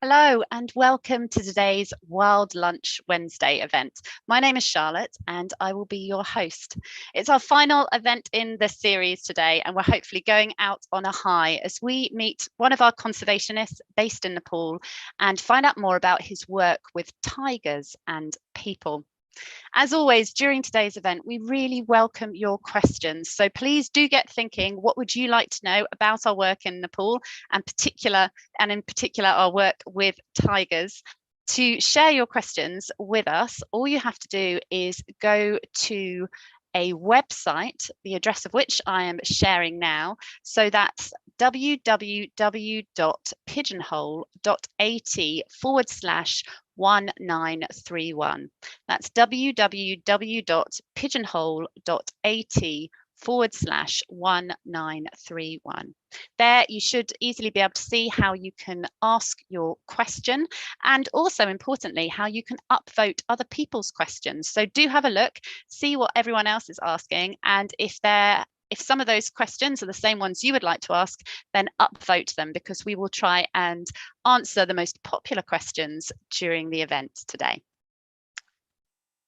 Hello and welcome to today's Wild Lunch Wednesday event. My name is Charlotte and I will be your host. It's our final event in the series today and we're hopefully going out on a high as we meet one of our conservationists based in Nepal and find out more about his work with tigers and people. As always, during today's event, we really welcome your questions. So please do get thinking, what would you like to know about our work in Nepal and in particular our work with tigers? To share your questions with us, all you have to do is go to a website, the address of which I am sharing now. So that's www.pigeonhole.at/1931. That's www.pigeonhole.at/1931. There you should easily be able to see how you can ask your question and also importantly how you can upvote other people's questions. So do have a look, see what everyone else is asking, and if some of those questions are the same ones you would like to ask, then upvote them because we will try and answer the most popular questions during the event today.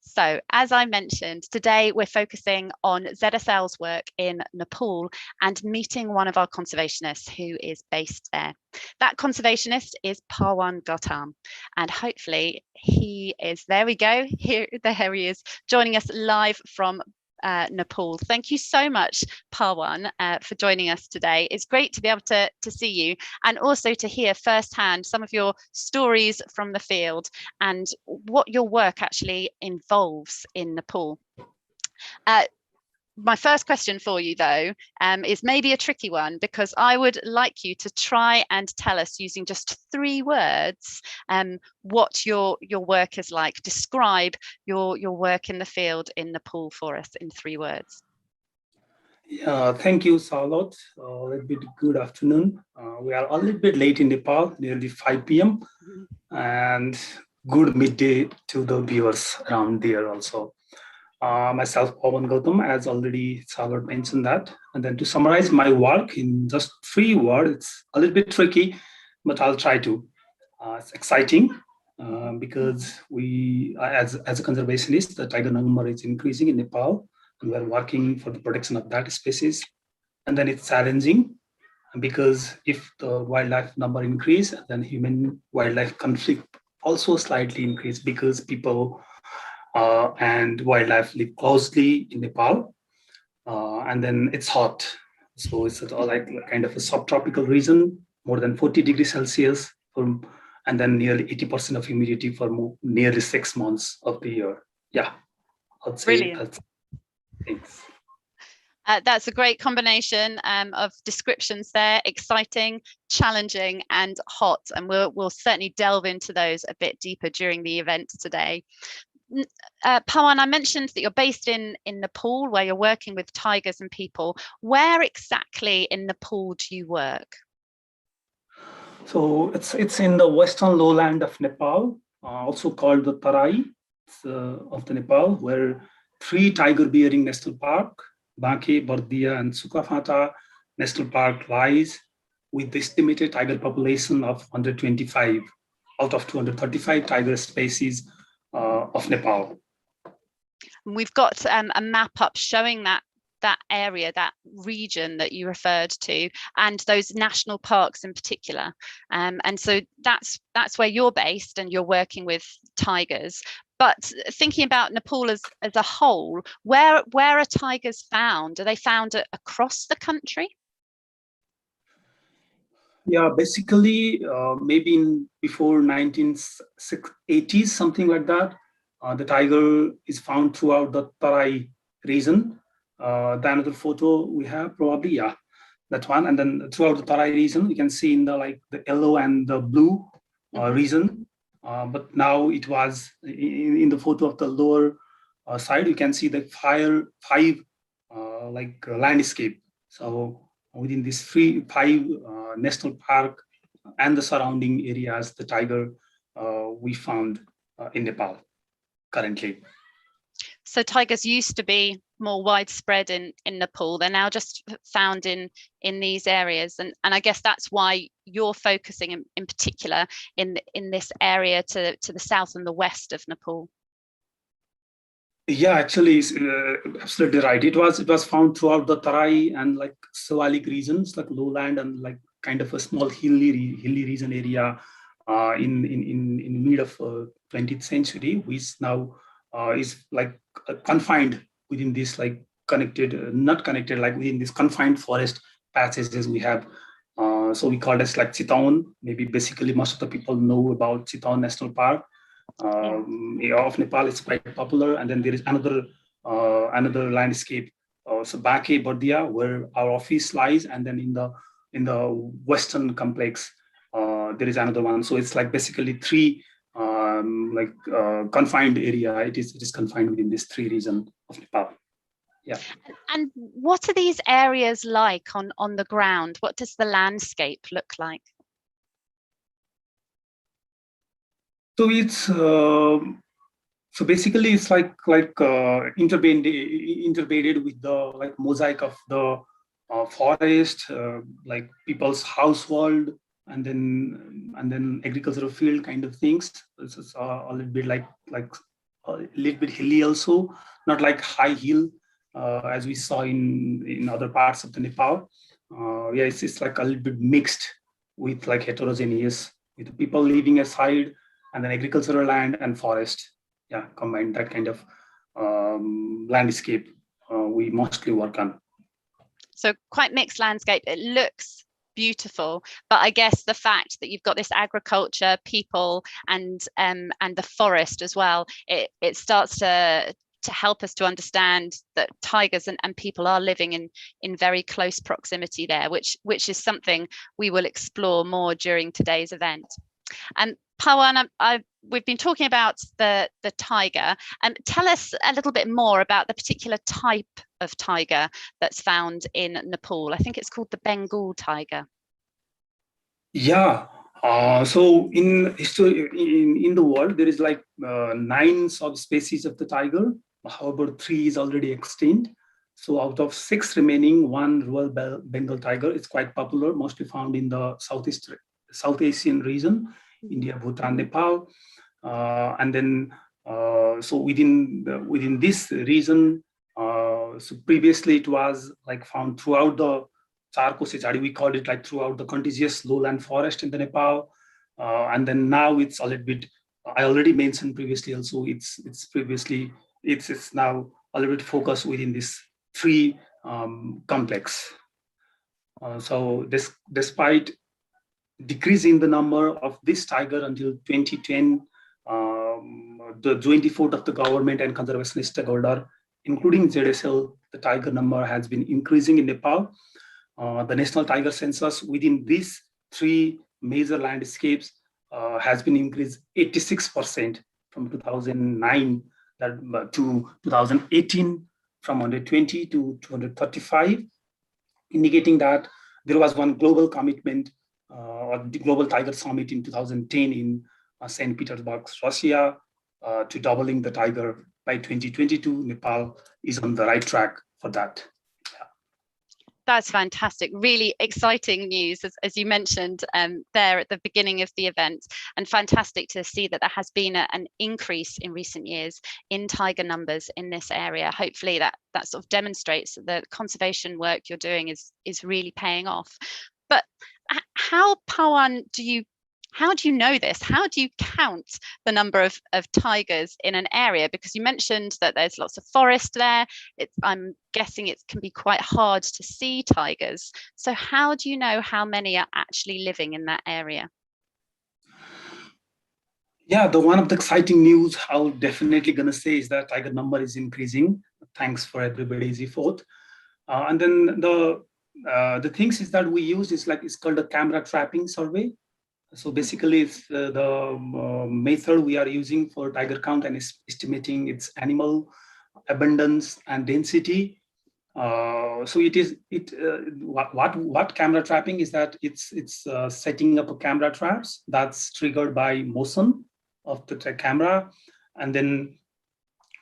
So, as I mentioned, today we're focusing on ZSL's work in Nepal and meeting one of our conservationists who is based there. That conservationist is Pawan Gautam, and hopefully he is, there we go, there he is, joining us live from Nepal. Thank you so much, Pawan, for joining us today. It's great to be able to see you and also to hear firsthand some of your stories from the field and what your work actually involves in Nepal. My first question for you, though, is maybe a tricky one because I would like you to try and tell us using just 3 words what your work is like. Describe your work in the field in Nepal for us in 3 words. Yeah, thank you, Charlotte. A little bit good afternoon. We are a little bit late in Nepal, nearly 5 p.m. And good midday to the viewers around there also. Myself, Pawan Gautam, as already Charlotte mentioned that. And then to summarize my work in just 3 words, it's a little bit tricky, but I'll try to. It's exciting because we, as a conservationist, the tiger number is increasing in Nepal, and we're working for the protection of that species. And then it's challenging because if the wildlife number increase, then human-wildlife conflict also slightly increase because people and wildlife live closely in Nepal, and then it's hot. So it's like kind of a subtropical region, more than 40 degrees Celsius, and then nearly 80% of humidity for nearly 6 months of the year. Yeah, I'd say. Brilliant. Thanks. That's a great combination of descriptions there, exciting, challenging and hot, and we'll certainly delve into those a bit deeper during the event today. Pawan, I mentioned that you're based in Nepal, where you're working with tigers and people. Where exactly in Nepal do you work? So it's in the western lowland of Nepal, also called the Tarai of the Nepal, where 3 tiger-bearing national park, Banke, Bardia, and Sukafata National Park lies with the estimated tiger population of 125 out of 235 tiger species of Nepal. We've got a map up showing that area, that region that you referred to, and those national parks in particular. And so that's where you're based and you're working with tigers. But thinking about Nepal as a whole, where are tigers found? Are they found across the country? Yeah, basically, maybe before 1980s, something like that. The tiger is found throughout the Tarai region. The another photo we have probably, yeah, that one. And then throughout the Tarai region, you can see in the yellow and the blue region. But now it was in the photo of the lower side, you can see the 5 landscape. So within these 5 national park and the surrounding areas, the tiger we found in Nepal currently. So tigers used to be more widespread in Nepal. They're now just found in these areas, and I guess that's why you're focusing in particular in this area to the south and the west of Nepal. Yeah, actually, absolutely right. It was found throughout the Tarai and like Sawalik regions, like lowland and like kind of a small hilly region area in mid of 20th century, which now is like confined within this like not connected, like within this confined forest patches we have. So we call this like Chitaun. Maybe basically most of the people know about Chitaun National Park. Of Nepal is quite popular, and then there is another landscape, so Bake Bardia, where our office lies, and then in the western complex there is another one. So it's like basically three confined area. It is confined within this three region of Nepal. Yeah. And what are these areas like on the ground? What does the landscape look like? So it's so basically it's like interbedded with the like mosaic of the forest, like people's household, and then agricultural field kind of things. This is a little bit like a little bit hilly also, not like high hill as we saw in other parts of the Nepal. Yeah, it's like a little bit mixed with like heterogeneous, with people living aside, and then agricultural land and forest. Yeah, combined, that kind of landscape we mostly work on. So quite mixed landscape. It looks beautiful, but I guess the fact that you've got this agriculture, people, and the forest as well, it starts to help us to understand that tigers and people are living in very close proximity there, which is something we will explore more during today's event. And Pawan, we've been talking about the tiger. Tell us a little bit more about the particular type of tiger that's found in Nepal. I think it's called the Bengal tiger. Yeah. So in history, in the world, there is like 9 subspecies of the tiger. However, 3 is already extinct. So out of 6 remaining, 1 Royal Bengal tiger is quite popular, mostly found in the South Asian region, India, Bhutan, Nepal, and then so within this region, so previously it was like found throughout the Charkose Jhadi, we called it like throughout the contiguous lowland forest in the Nepal, and then now it's a little bit. I already mentioned previously also. It's now a little bit focused within this 3 complex. So despite decrease in the number of this tiger until 2010, the joint effort of the government and conservation stakeholder, including ZSL, the tiger number has been increasing in Nepal. The National Tiger Census within these 3 major landscapes has been increased 86% from 2009 to 2018, from 120 to 235, indicating that there was one global commitment, the Global Tiger Summit in 2010 in St. Petersburg, Russia, to doubling the tiger by 2022. Nepal is on the right track for that. That's fantastic. Really exciting news, as you mentioned there at the beginning of the event, and fantastic to see that there has been an increase in recent years in tiger numbers in this area. Hopefully that sort of demonstrates that the conservation work you're doing is really paying off. But how, Pawan, how do you know this? How do you count the number of tigers in an area? Because you mentioned that there's lots of forest there. I'm guessing it can be quite hard to see tigers. So how do you know how many are actually living in that area? Yeah, the one of the exciting news I'm definitely going to say is that tiger number is increasing. Thanks for everybody's effort. And then the things is that we use is it's called a camera trapping survey. So basically, it's the method we are using for tiger count and estimating its animal abundance and density. So what camera trapping is that it's setting up a camera traps that's triggered by motion of the camera, and then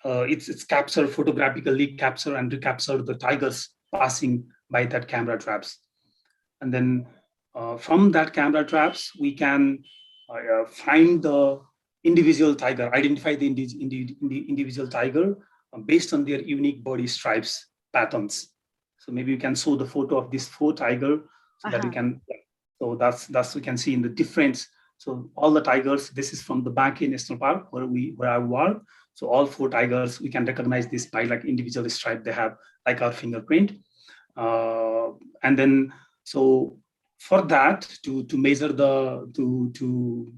it's captured photographically, capture and recapture the tigers passing by that camera traps. And then from that camera traps, we can find the individual tiger, identify the individual tiger based on their unique body stripes patterns. So maybe you can show the photo of this 4 tiger so that we can, so that's we can see in the difference. So all the tigers, this is from the Banque National Park where I work. So all 4 tigers, we can recognize this by like individual stripe they have, like our fingerprint. And then, so for that, to measure the, to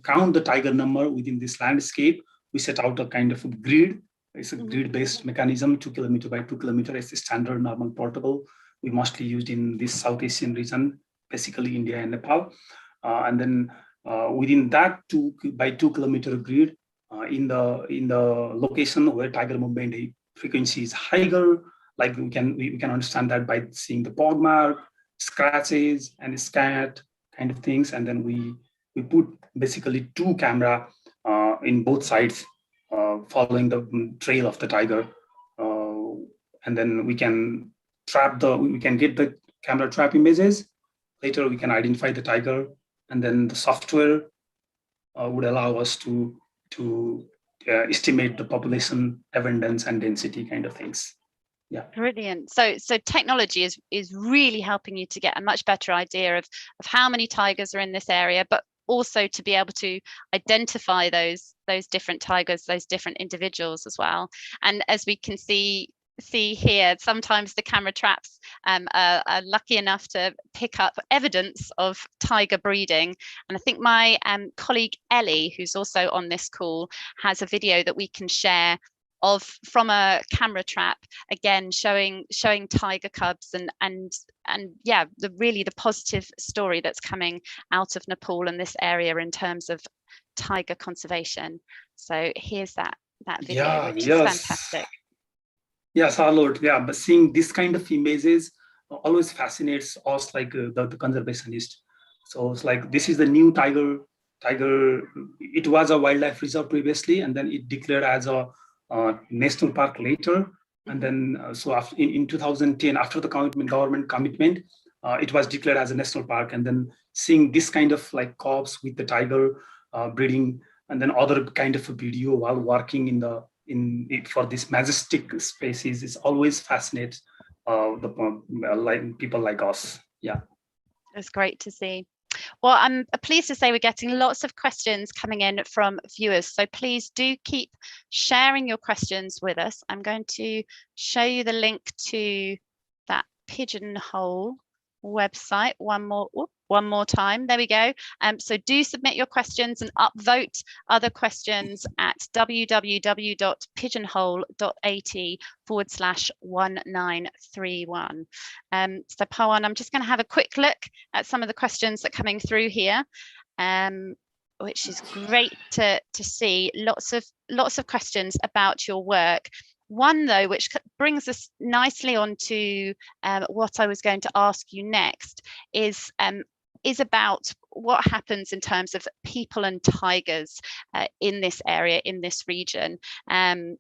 count the tiger number within this landscape, we set out a kind of a grid. It's a grid-based mechanism, 2 kilometer by 2 kilometer. It's a standard normal portable. We mostly used in this South Asian region, basically India and Nepal. And then within that 2 by 2 kilometer grid, in the location where tiger movement frequency is higher, like we can understand that by seeing the pog mark, scratches, and scat kind of things. And then we put basically 2 camera in both sides, following the trail of the tiger, and then we can get the camera trap images. Later we can identify the tiger, and then the software would allow us to estimate the population abundance and density kind of things. Yeah. Brilliant. So technology is really helping you to get a much better idea of how many tigers are in this area, but also to be able to identify those different tigers, those different individuals as well. And as we can see here, sometimes the camera traps are lucky enough to pick up evidence of tiger breeding. And I think my colleague Ellie, who's also on this call, has a video that we can share from a camera trap, again showing tiger cubs and yeah, the positive story that's coming out of Nepal and this area in terms of tiger conservation. So here's that video, which is fantastic. Yes, Charlotte. Yeah, but seeing this kind of images always fascinates us, like the conservationist. So it's like, this is the new tiger. It was a wildlife reserve previously, and then it declared as a national park later. And then so after, in 2010, after the government commitment, it was declared as a national park. And then seeing this kind of like cubs with the tiger breeding, and then other kind of a video while working for this majestic species is always fascinates like people like us. Yeah, it's great to see. Well, I'm pleased to say we're getting lots of questions coming in from viewers. So please do keep sharing your questions with us. I'm going to show you the link to that Pigeonhole website one more time. There we go. So do submit your questions and upvote other questions at www.pigeonhole.at/1931. So Pawan, I'm just going to have a quick look at some of the questions that are coming through here, which is great to see. Lots of questions about your work. One, though, which brings us nicely on to what I was going to ask you next, is about what happens in terms of people and tigers in this area, in this region, and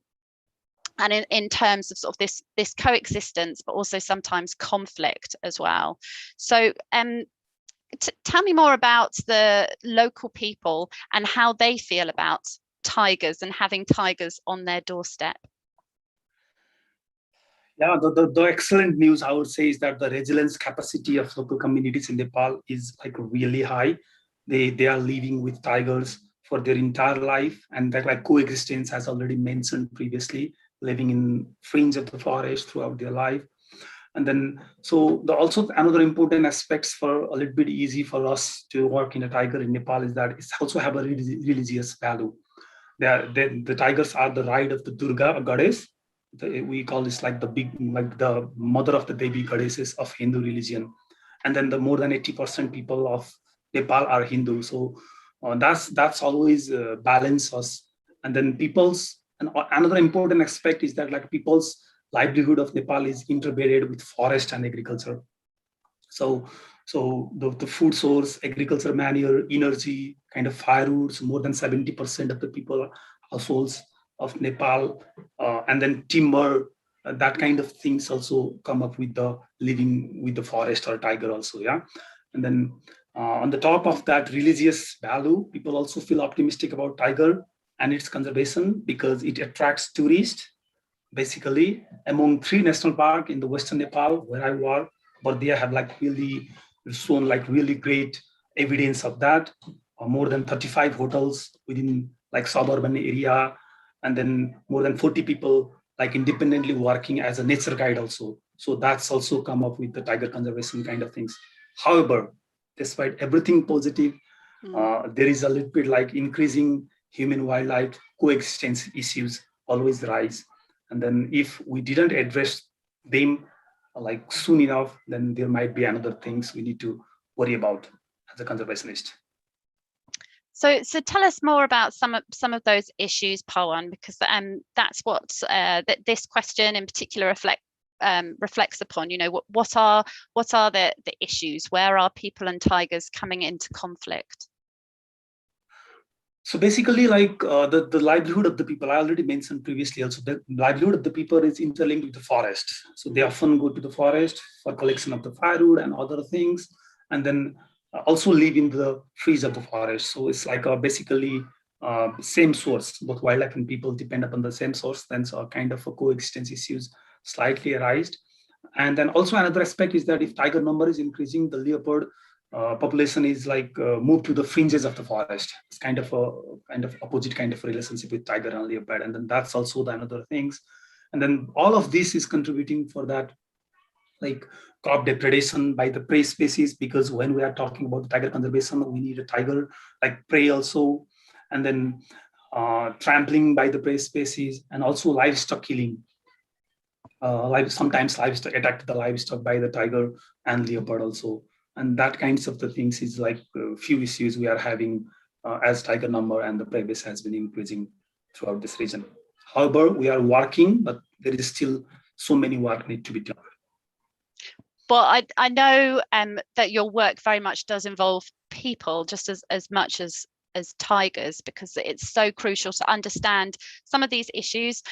in terms of sort of this coexistence, but also sometimes conflict as well. So tell me more about the local people and how they feel about tigers and having tigers on their doorstep. Yeah, the excellent news I would say is that the resilience capacity of local communities in Nepal is like really high. They are living with tigers for their entire life, and that like coexistence, as already mentioned previously, living in fringe of the forest throughout their life. And then so also another important aspects for a little bit easy for us to work in a tiger in Nepal is that it's also have a religious value. The tigers are the ride of the Durga goddess. We call this like the mother of the Devi goddesses of Hindu religion. And then the more than 80% people of Nepal are Hindu. So that's always balance us. And then another important aspect is that like people's livelihood of Nepal is integrated with forest and agriculture. So the food source, agriculture, manure, energy, kind of firewoods, more than 70% of the people households of Nepal, and then timber, that kind of things also come up with the living with the forest or tiger also, yeah. And then on the top of that religious value, people also feel optimistic about tiger and its conservation because it attracts tourists. Basically, among 3 national parks in the Western Nepal where I work, but they have like really shown like really great evidence of that. More than 35 hotels within like suburban area, and then more than 40 people like independently working as a nature guide also. So that's also come up with the tiger conservation kind of things. However, despite everything positive, there is a little bit like increasing human wildlife coexistence issues always rise. And then if we didn't address them like soon enough, then there might be another things we need to worry about as a conservationist. So tell us more about some of those issues, Pawan, because that's what this question in particular reflects upon. You know, what are the issues? Where are people and tigers coming into conflict? So basically, like the livelihood of the people, I already mentioned previously also, the livelihood of the people is interlinked with the forest. So they often go to the forest for collection of the firewood and other things, and then also live in the trees of the forest. So it's like basically same source, both wildlife and people depend upon the same source, then so kind of a coexistence issues slightly arise. And then also another aspect is that if tiger number is increasing, the leopard population is like moved to the fringes of the forest. It's kind of opposite kind of relationship with tiger and leopard, and then that's also the another things. And then all of this is contributing for that like crop depredation by the prey species, because when we are talking about the tiger conservation, we need a tiger like prey also, and then trampling by the prey species, and also livestock killing. Sometimes livestock attack the livestock by the tiger and leopard also. And that kinds of the things is like few issues we are having as tiger number and the prey base has been increasing throughout this region. However, we are working, but there is still so many work need to be done. Well, I know that your work very much does involve people just as much as tigers, because it's so crucial to understand some of these issues,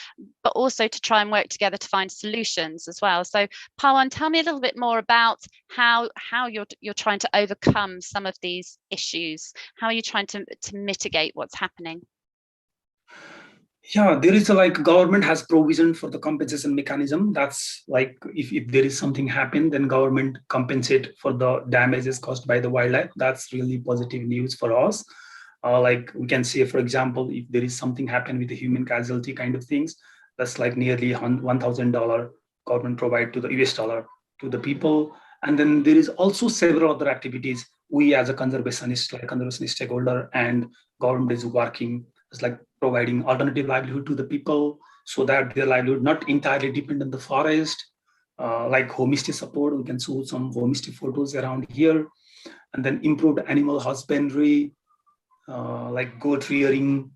but also to try and work together to find solutions as well. So Pawan, tell me a little bit more about how you're trying to overcome some of these issues. How are you trying to mitigate what's happening? Yeah, there is a like government has provision for the compensation mechanism. That's like if there is something happen, then government compensate for the damages caused by the wildlife. That's really positive news for us. Like we can say, for example, if there is something happen with the human casualty kind of things, that's like nearly $1,000 government provide to the US dollar to the people. And then there is also several other activities we as a conservationist, like conservationist stakeholder and government is working. It's like providing alternative livelihood to the people so that their livelihood not entirely depend on the forest, like homestay support. We can show some homestay photos around here, and then improved animal husbandry, like goat rearing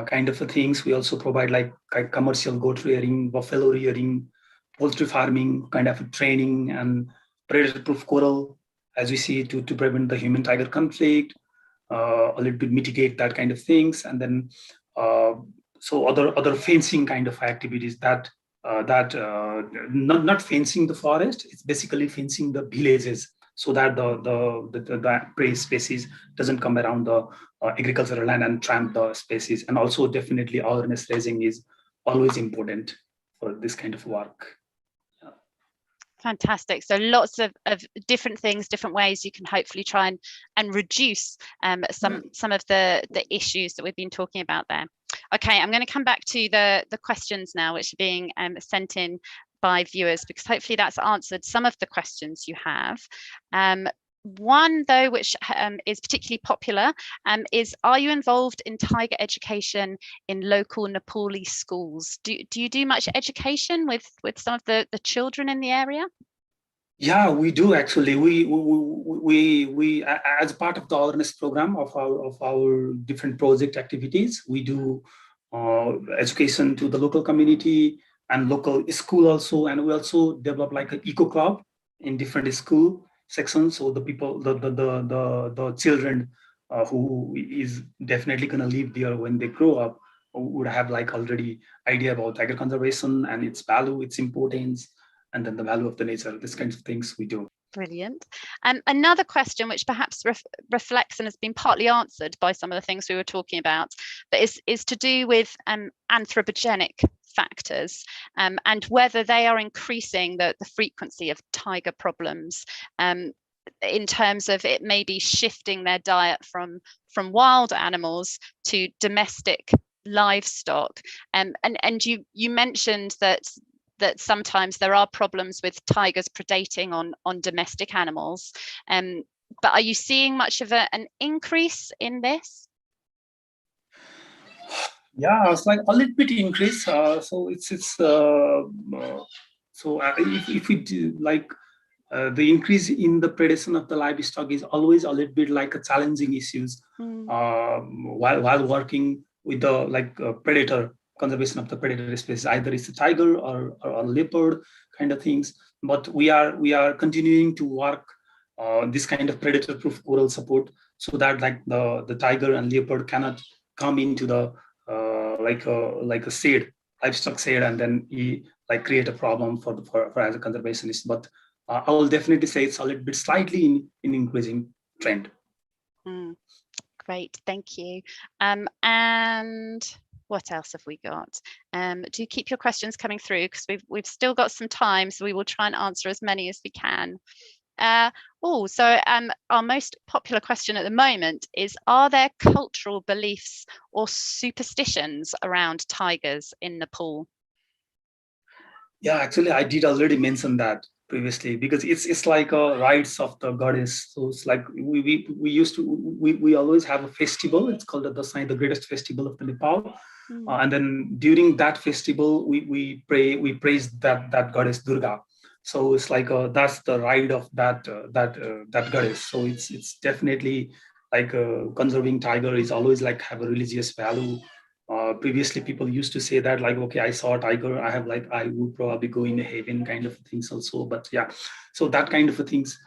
kind of things. We also provide like commercial goat rearing, buffalo rearing, poultry farming kind of training, and predator-proof coral, as we see, to prevent the human-tiger conflict, a little bit mitigate that kind of things. And then so other fencing kind of activities that not fencing the forest, it's basically fencing the villages so that the prey species doesn't come around the agricultural land and tramp the species. And also definitely awareness raising is always important for this kind of work. Fantastic. So lots of different things, different ways you can hopefully try and reduce some of the issues that we've been talking about there. Okay, I'm going to come back to the questions now, which are being sent in by viewers, because hopefully that's answered some of the questions you have. One, though, which is particularly popular, is, are you involved in tiger education in local Nepali schools? Do you do much education with some of the children in the area? Yeah, we do actually. We as part of the awareness program of our different project activities, we do education to the local community and local school also, and we also develop like an eco club in different school sections. So the people, the children who is definitely going to live there when they grow up, would have like already idea about tiger conservation and its value, its importance, and then the value of the nature. These kinds of things we do. Brilliant. Another question which perhaps reflects and has been partly answered by some of the things we were talking about, but is to do with anthropogenic factors, and whether they are increasing the frequency of tiger problems, in terms of it maybe shifting their diet from wild animals to domestic livestock. And you mentioned that sometimes there are problems with tigers predating on domestic animals. But are you seeing much of an increase in this? Yeah, it's like a little bit increase. So if we do like the increase in the predation of the livestock is always a little bit like a challenging issues while working with the predator conservation of the predator species, either it's a tiger or a leopard kind of things. But we are continuing to work this kind of predator proof coral support, so that like the tiger and leopard cannot come into the like a shade, livestock shade, and then create a problem for as a conservationist. But I will definitely say it's a little bit slightly in increasing trend. Great, thank you. And what else have we got? Do keep your questions coming through, because we've still got some time, so we will try and answer as many as we can. So our most popular question at the moment is, are there cultural beliefs or superstitions around tigers in Nepal? Yeah, actually, I did already mention that previously, because it's like a rites of the goddess. So it's like we always have a festival. It's called the Dasai, the greatest festival of the Nepal. And then during that festival, we praise that goddess Durga. So it's like that's the rite of that goddess. So it's definitely like conserving tiger is always like have a religious value. Previously, people used to say that like, okay, I saw a tiger, I would probably go in heaven kind of things also. But yeah, so that kind of things,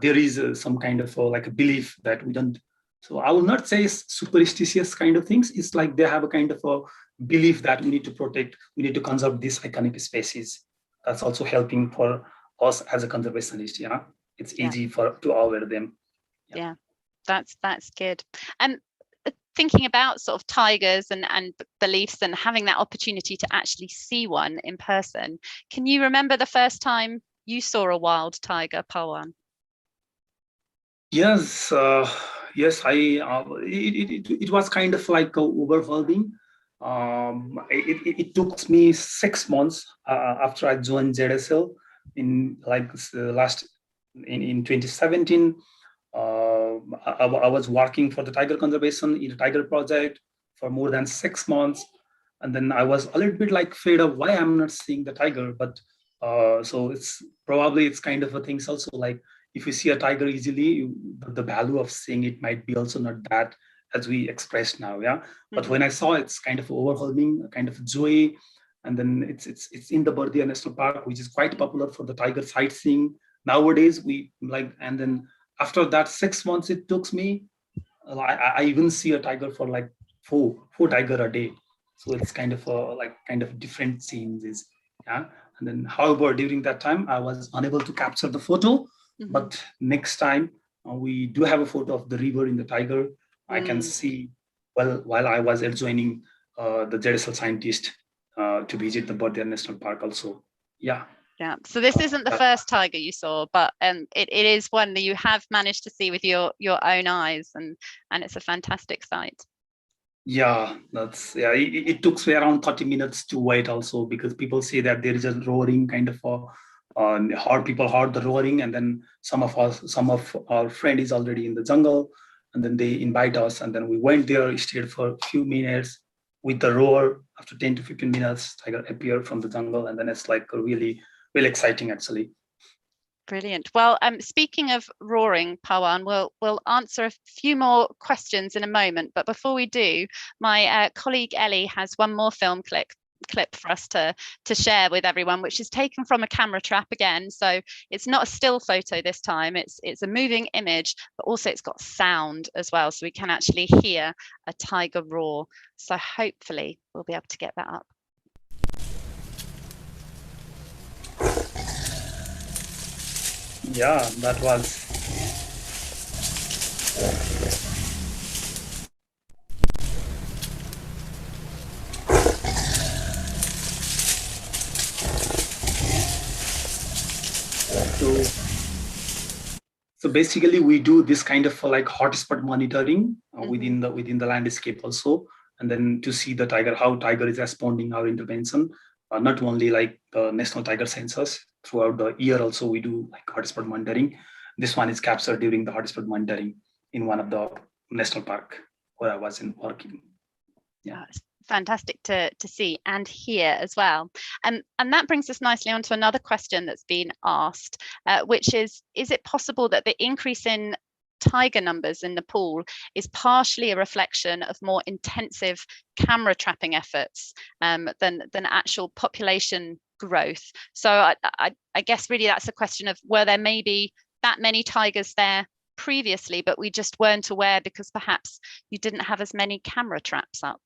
there is some kind of like a belief that we don't. So I will not say superstitious kind of things. It's like they have a kind of a belief that we need to protect, we need to conserve this iconic species. That's also helping for us as a conservationist. Yeah, it's easy to aware them. Yeah, that's good. Thinking about sort of tigers and beliefs and having that opportunity to actually see one in person, can you remember the first time you saw a wild tiger, Pawan? Yes, yes. It was kind of like overwhelming. It took me 6 months after I joined ZSL in like in 2017. I was working for the tiger conservation in a tiger project for more than 6 months, and then I was a little bit like afraid of why I'm not seeing the tiger. But so it's kind of a things also, like if you see a tiger easily, the value of seeing it might be also not that as we express now. Yeah. But when I saw it, it's kind of overwhelming, kind of joy. And then it's in the Bardia National Park, which is quite popular for the tiger sightseeing nowadays. And then after that 6 months it took me, I even see a tiger for like four tiger a day. So it's kind of different scenes. Yeah. And then, however, during that time I was unable to capture the photo. But next time we do have a photo of the river in the tiger. I can see while I was joining the ZSL scientist to visit the Bardia National Park also. Yeah. Yeah. So this isn't the first tiger you saw, but it is one that you have managed to see with your own eyes, and it's a fantastic sight. Yeah, it took around 30 minutes to wait also, because people say that there is a roaring kind of people heard the roaring, and then some of our friend is already in the jungle, and then they invite us, and then we went there, stayed for a few minutes with the roar. After 10 to 15 minutes, tiger appeared from the jungle, and then it's like really, really exciting actually. Brilliant. Well, speaking of roaring, Pawan, we'll answer a few more questions in a moment. But before we do, my colleague Ellie has one more film clip clip for us to share with everyone, which is taken from a camera trap again. So it's not a still photo this time, it's a moving image, but also it's got sound as well, so we can actually hear a tiger roar. So hopefully we'll be able to get that up. Yeah, that was. So basically, we do this kind of like hotspot monitoring within the landscape also, and then to see the tiger, how tiger is responding our intervention. Not only like the national tiger census, throughout the year also we do like hotspot monitoring. This one is captured during the hotspot monitoring in one of the national park where I was working. Yeah. Fantastic to see and hear as well. And that brings us nicely onto another question that's been asked, which is it possible that the increase in tiger numbers in the pool is partially a reflection of more intensive camera trapping efforts than actual population growth? So I guess really that's a question of, were there maybe that many tigers there previously, but we just weren't aware because perhaps you didn't have as many camera traps up?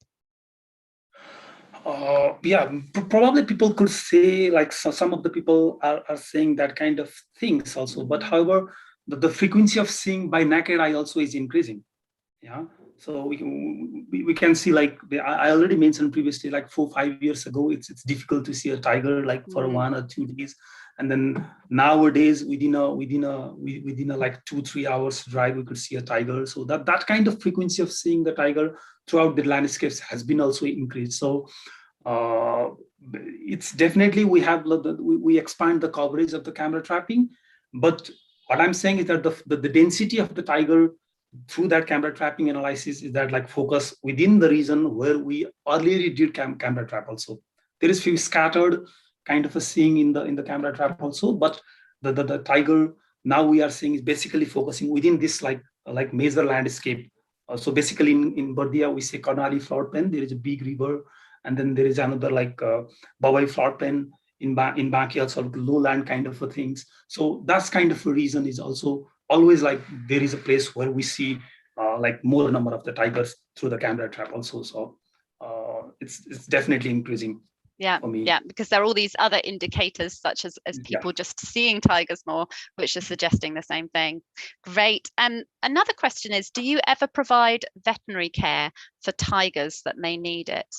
Yeah, probably people could say, like, some of the people are saying that kind of things also, but however, the frequency of seeing by naked eye also is increasing. Yeah, so we can see, like I already mentioned previously, like 4-5 years ago, it's difficult to see a tiger like for 1 or 2 days, and then nowadays within a like 2-3 hours drive we could see a tiger. So that kind of frequency of seeing the tiger throughout the landscapes has been also increased. So it's definitely we expand the coverage of the camera trapping, but what I'm saying is that the density of the tiger through that camera trapping analysis is that like focus within the region where we earlier did camera trap also. There is few scattered kind of a seeing in the camera trap also, but the tiger now we are seeing is basically focusing within this like major landscape. So basically in Bardia we say Karnali floodplain, there is a big river, and then there is another like Bawai floodplain in Banki, also lowland kind of a things. So that's kind of a reason is also always like there is a place where we see like more number of the tigers through the camera trap also. So it's definitely increasing. Yeah, yeah, because there are all these other indicators such as people just seeing tigers more, which are suggesting the same thing. Great. Another question is, do you ever provide veterinary care for tigers that may need it?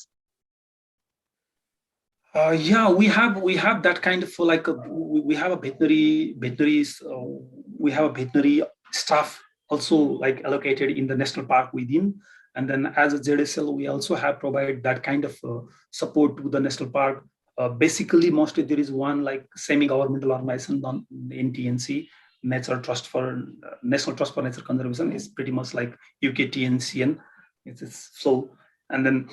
Yeah, we have that kind of like we have a veterinary staff also like allocated in the national park within, and then as a ZSL we also have provided that kind of support to the national park. Basically, mostly there is one like semi-governmental organization, NTNC, National Trust for Nature Conservation, is pretty much like UKTNCN. So. And then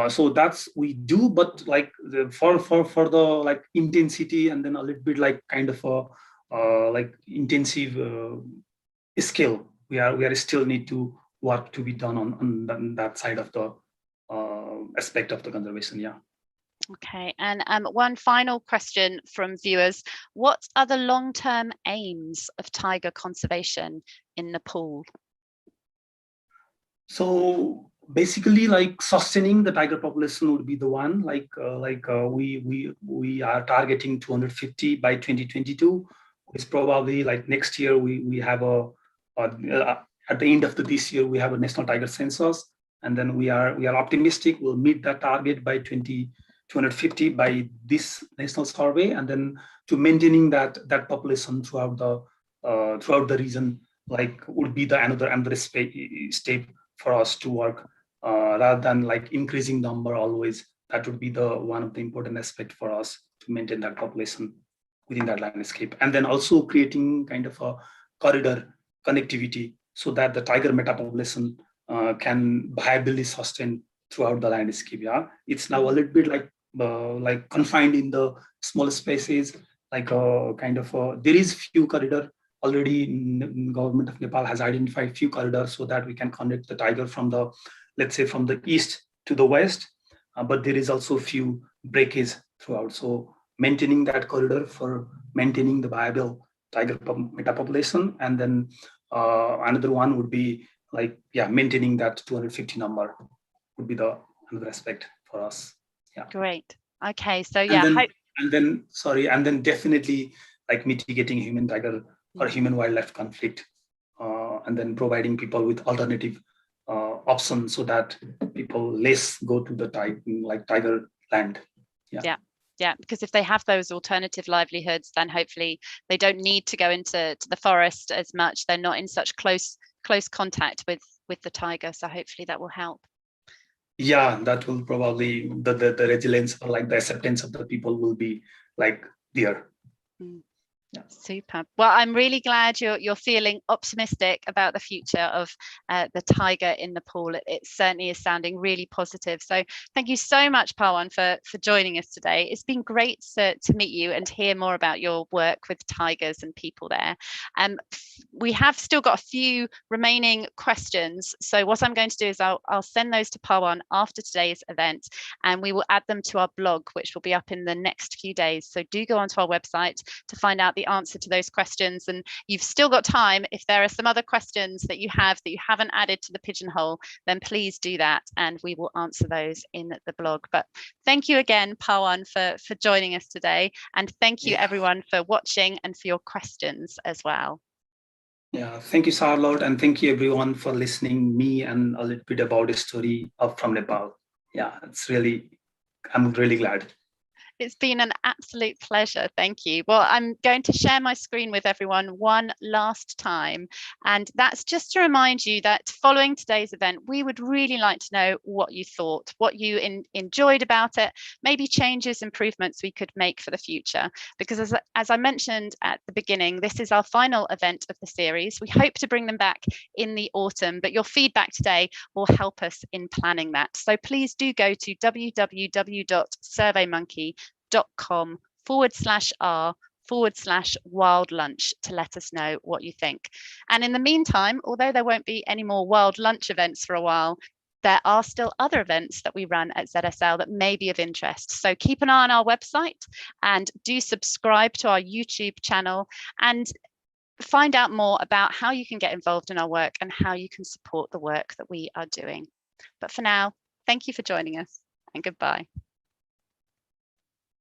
so that's we do, but like for the like intensity and then a little bit like kind of a like intensive skill, we are still need to work to be done on that side of the aspect of the conservation. Yeah. Okay, and one final question from viewers: what are the long-term aims of tiger conservation in Nepal? So basically, like sustaining the tiger population would be the one. We are targeting 250 by 2022. It's probably like next year we have at the end of this year we have a national tiger census, and then we are optimistic we'll meet that target by 250 by this national survey, and then to maintaining that population throughout the region, like would be the another step for us to work. Rather than like increasing number always, that would be the one of the important aspect for us to maintain that population within that landscape. And then also creating kind of a corridor connectivity so that the tiger metapopulation can viably sustain throughout the landscape. Yeah, it's now a little bit like confined in the small spaces, like kind of there is few corridor already. Government of Nepal has identified few corridors so that we can connect the tiger from the, let's say, from the east to the west, but there is also few breakage throughout. So maintaining that corridor for maintaining the viable tiger metapopulation, and then another one would be like maintaining that 250 number would be the another aspect for us. Yeah. Great. Okay. So and then definitely like mitigating human tiger or human wildlife conflict, and then providing people with alternative options so that people less go to the tiger land. Yeah, because if they have those alternative livelihoods, then hopefully they don't need to go into the forest as much. They're not in such close contact with the tiger. So hopefully that will help. Yeah, that will probably the resilience or like the acceptance of the people will be like there. Yeah. Super. Well, I'm really glad you're feeling optimistic about the future of the tiger in Nepal. It certainly is sounding really positive. So thank you so much, Pawan, for joining us today. It's been great to meet you and hear more about your work with tigers and people there. We have still got a few remaining questions. So what I'm going to do is I'll send those to Pawan after today's event, and we will add them to our blog, which will be up in the next few days. So do go onto our website to find out the answer to those questions, and you've still got time. If there are some other questions that you haven't added to the pigeonhole, then please do that and we will answer those in the blog. But thank you again, Pawan, for joining us today, and thank you everyone for watching and for your questions as well. Yeah, thank you, Charlotte, and thank you everyone for listening me and a little bit about the story from Nepal. Yeah, I'm really glad. It's been an absolute pleasure. Thank you. Well, I'm going to share my screen with everyone one last time. And that's just to remind you that following today's event, we would really like to know what you thought, what you enjoyed about it, maybe changes, improvements we could make for the future. Because as I mentioned at the beginning, this is our final event of the series. We hope to bring them back in the autumn, but your feedback today will help us in planning that. So please do go to www.surveymonkey.com/r/wild lunch to let us know what you think. And in the meantime, although there won't be any more wild lunch events for a while, there are still other events that we run at ZSL that may be of interest. So keep an eye on our website and do subscribe to our YouTube channel and find out more about how you can get involved in our work and how you can support the work that we are doing. But for now, thank you for joining us and goodbye.